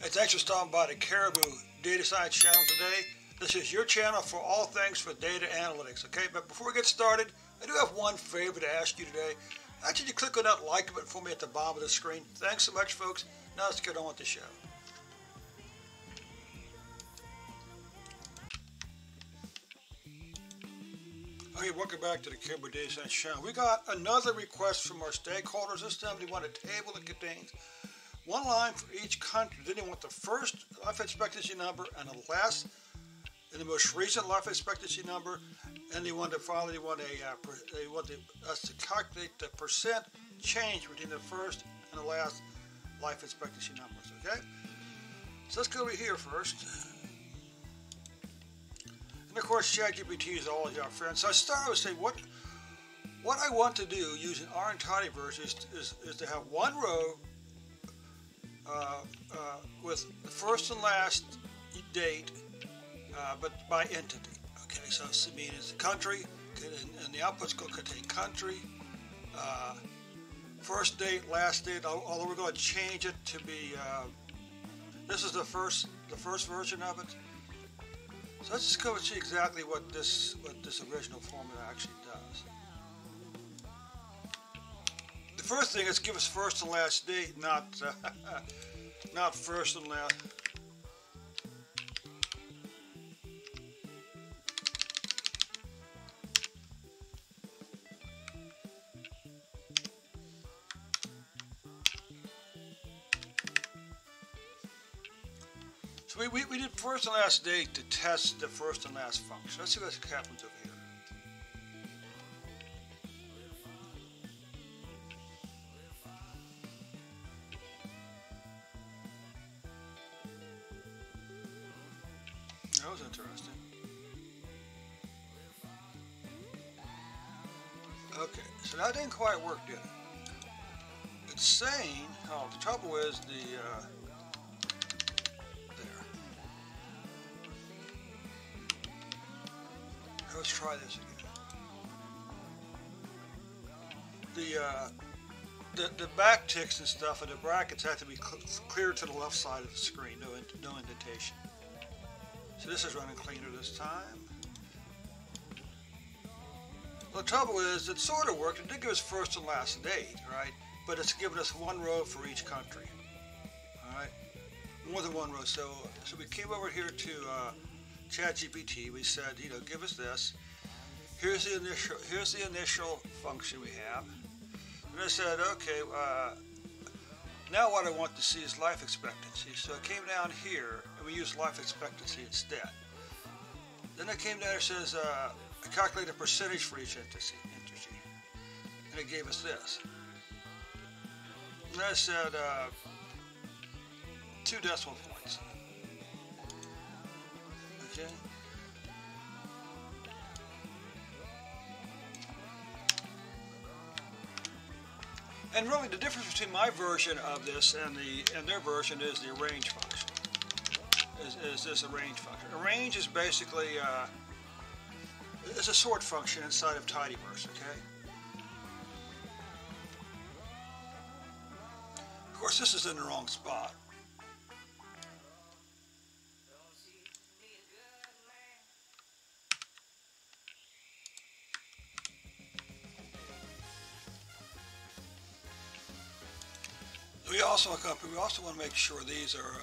Hey, thanks for stopping by the Caribou Data Science channel today. This is your channel for all things for data analytics, okay? But before we get started, I do have one favor to ask you today. Actually, you click on that like button for me at the bottom of the screen. Thanks so much, folks. Now let's get on with the show. Okay, welcome back to the Caribou Data Science channel. We got another request from our stakeholders. This time they want a table that contains one line for each country. Then they want the first life expectancy number and the last and the most recent life expectancy number, and they want us to calculate the percent change between the first and the last life expectancy numbers. Okay, so let's go over here first. And of course, ChatGPT is always our friend. So I started with saying what I want to do using R and tidyverse is to have one row with the first and last date, but by entity. Okay, so it means the country, and the output's going to contain country, first date, last date. Although we're going to change it to be this is the first version of it. So let's just go and see exactly what this original formula actually does. The first thing is give us first and last date, not not first and last. So we did first and last date to test the first and last function. Let's see what happens over here. That was interesting. Okay, so that didn't quite work, did it? It's saying, oh, the trouble is there. Let's try this again. The back ticks and stuff and the brackets have to be clear to the left side of the screen, no indentation. So this is running cleaner this time. Well, the trouble is, it sort of worked. It did give us first and last date, right? But it's given us one row for each country. All right, more than one row. So we came over here to ChatGPT. We said, give us this. Here's the initial function we have. And I said, okay. Now what I want to see is life expectancy. So I came down here and we used life expectancy instead. Then I came down and it says calculate a percentage for each entity. And it gave us this. And I said 2 decimal points. Okay. And really, the difference between my version of this and their version is the arrange function. Is this arrange function? Arrange is basically it's a sort function inside of tidyverse. Okay. Of course, this is in the wrong spot. We also want to make sure these are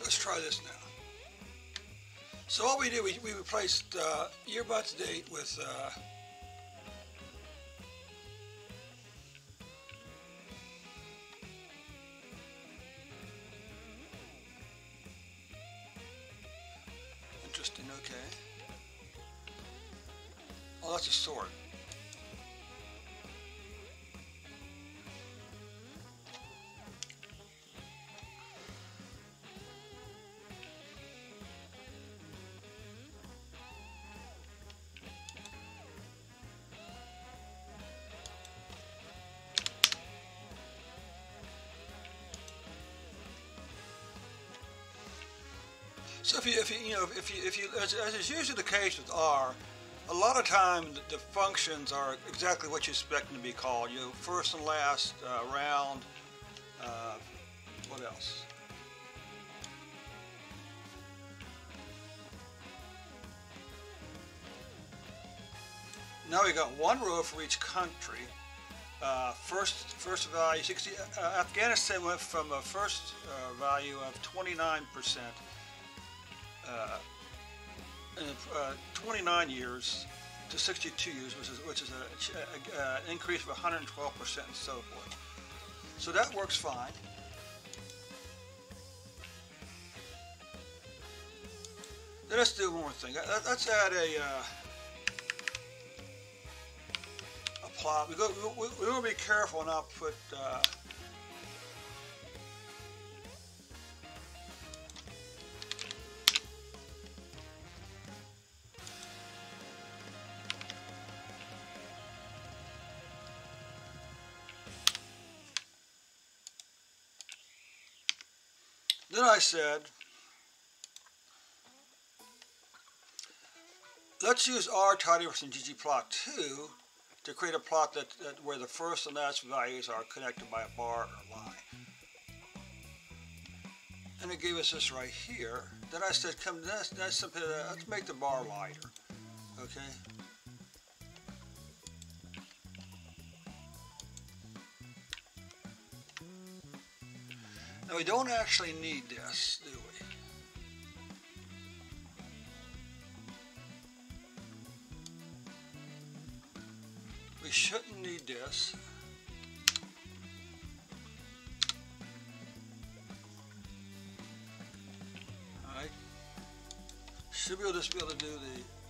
let's try this now. So what we did, we replaced year month date with okay. Oh, that's a sort. So if you, as is usually the case with R, a lot of times the functions are exactly what you expect them to be called. You know, first and last, round, what else? Now we got one row for each country. First value 60. Afghanistan went from a first value of 29%. 29 years to 62 years, which is an increase of 112% and so forth. So that works fine. Then let's do one more thing. Let's add a plot. We want to be careful and not put then I said, let's use R tidyverse and ggplot2 to create a plot that where the first and last values are connected by a bar or line. And it gave us this right here. Then I said, let's make the bar lighter. Okay. Now we don't actually need this, do we? We shouldn't need this. Alright. Should be able to do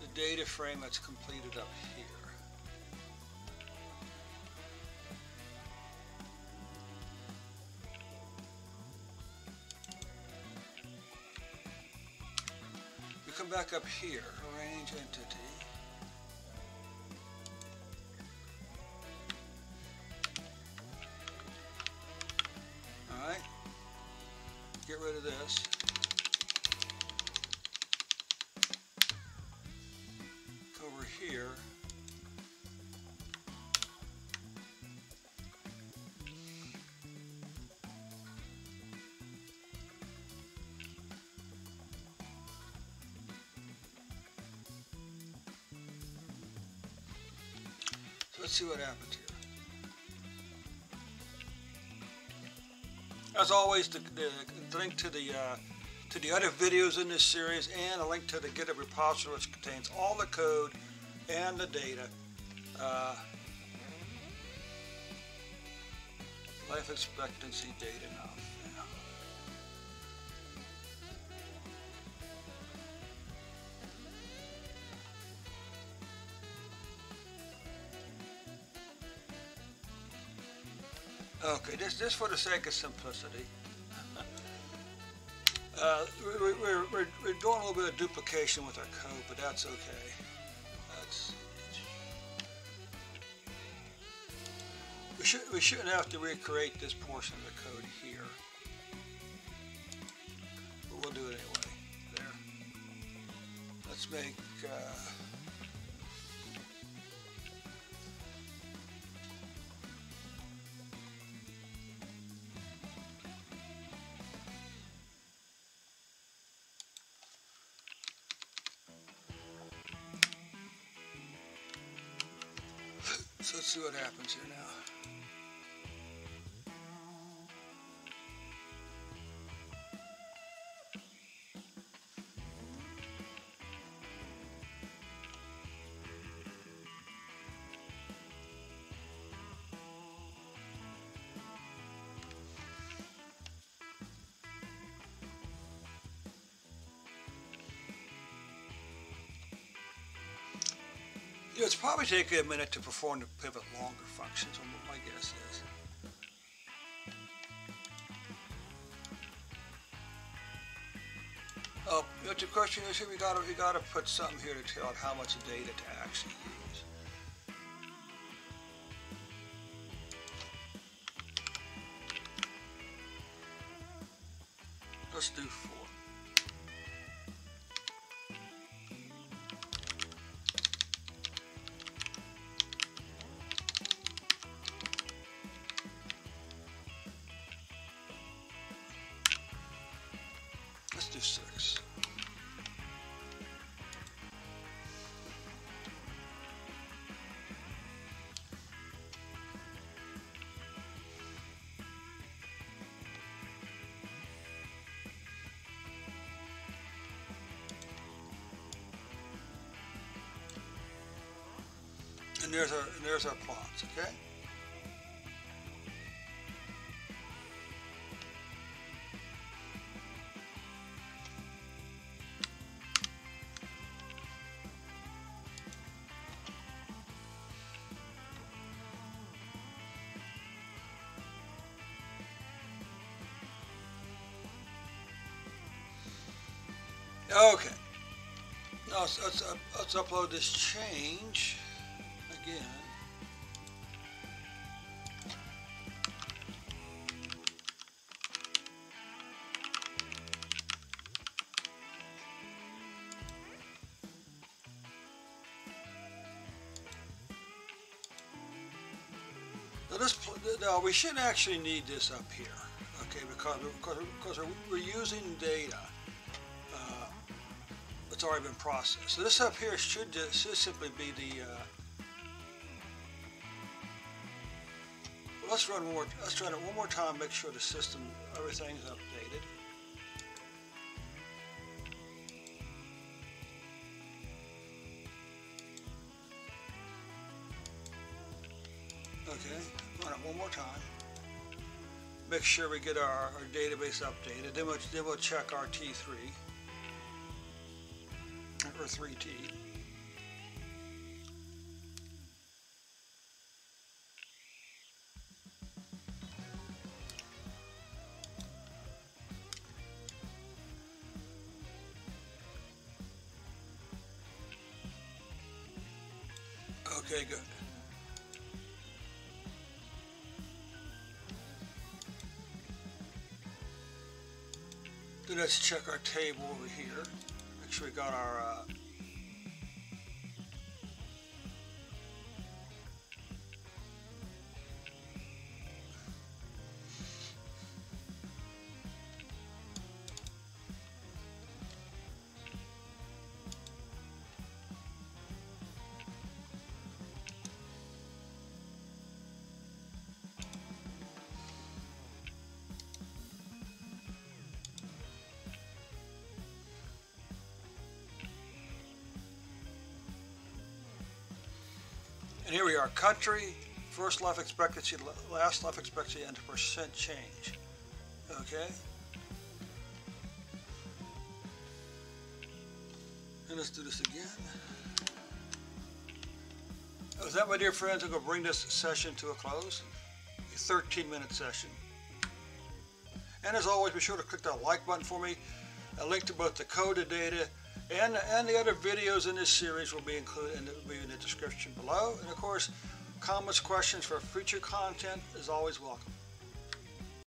the data frame that's completed up here. We come back up here, arrange entity. Alright, get rid of this. Over here. So let's see what happens here. As always, the link to the other videos in this series and a link to the GitHub repository, which contains all the code and the data. Life expectancy data now. Okay, this for the sake of simplicity. We're doing a little bit of duplication with our code, but that's okay. We shouldn't have to recreate this portion of the code here, but we'll do it anyway. There. Let's make. So let's see what happens here now. It's probably taking a minute to perform the pivot longer function, so my guess is. Oh, the question is, we gotta put something here to tell it how much data to actually use. Let's do 4. Let's do 6. And there's our plots, okay? Okay. Now let's upload this change again. Now we shouldn't actually need this up here, okay? Because we're using data that's already been processed. So this up here should simply be the. Well, let's run it one more time. Make sure the system, everything's updated. Okay, run it one more time. Make sure we get our database updated. Then we'll check our T3 or 3T. Okay, good. Then let's check our table over here. Make sure we got our and here we are, country, first life expectancy, last life expectancy, and percent change. Okay? And let's do this again. With that, my dear friends, I'm going to bring this session to a close. A 13-minute session. And as always, be sure to click that like button for me. A link to both the code, the data, and the other videos in this series will be included in the description below. And of course, comments, questions for future content is always welcome.